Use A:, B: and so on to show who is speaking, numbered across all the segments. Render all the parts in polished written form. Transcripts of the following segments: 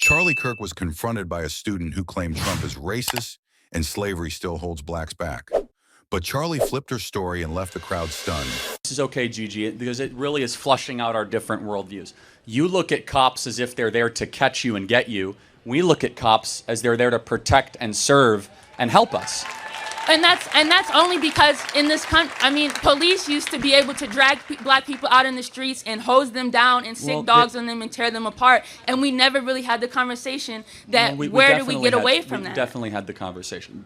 A: Charlie Kirk was confronted by a student who claimed Trump is racist and slavery still holds blacks back. But Charlie flipped her story and left the crowd stunned.
B: This is okay, Gigi, because it really is flushing out our different worldviews. You look at cops as if they're there to catch you and get you. We look at cops as they're there to protect and serve and help us.
C: And that's only because in this country, I mean, police used to be able to drag black people out in the streets and hose them down and sick dogs on them and tear them apart. And we never really had the conversation that where do we get away from that?
B: We definitely had the conversation.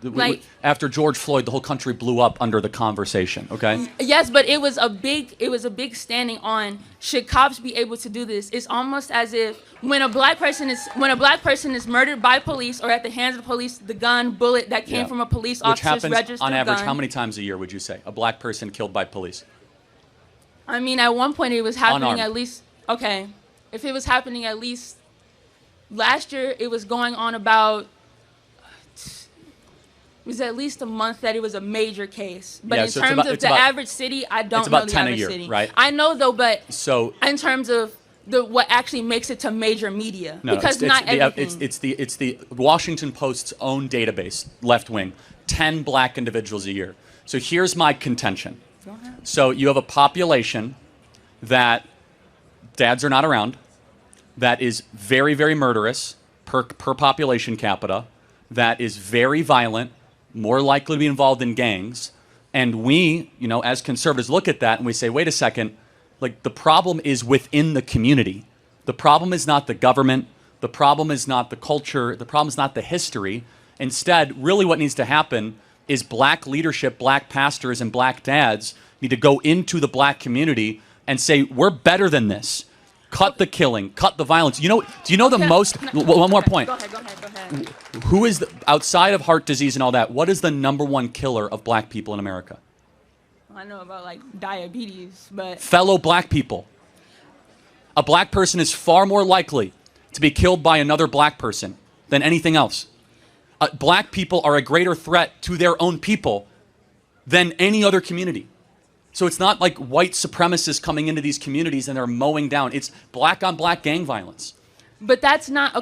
B: After George Floyd, the whole country blew up under the conversation. Okay.
C: Yes, but it was a big standing on should cops be able to do this? It's almost as if when a black person is murdered by police or at the hands of the police, the gun, bullet that came from a police officer's registered gun.
B: On average, how many times a year would you say a black person killed by police?
C: I mean, at one point it was happening
B: Unarmed.
C: at least. Okay, if it was happening at least last year, it was going on about. It was at least a month that it was a major case. But in terms of the average city, I don't know the average city.
B: Right?
C: I know though, but in terms of what actually makes it to major media, because not everything.
B: It's the Washington Post's own database, left wing, 10 black individuals a year. So here's my contention.
C: Go ahead.
B: So you have a population that dads are not around, that is very, very murderous per population capita, that is very violent, more likely to be involved in gangs, and we, as conservatives look at that and we say, wait a second, like the problem is within the community. The problem is not the government. The problem is not the culture. The problem is not the history. Instead, really what needs to happen is black leadership, black pastors, and black dads need to go into the black community and say, we're better than this. Cut the killing, cut the violence. Do you know the most, one more point.
C: Go ahead.
B: Who is, outside of heart disease and all that, what is the #1 killer of black people in America?
C: I know about like diabetes, but...
B: Fellow black people. A black person is far more likely to be killed by another black person than anything else. Black people are a greater threat to their own people than any other community. So it's not like white supremacists coming into these communities and they're mowing down. It's black on black gang violence.
C: But that's not, okay.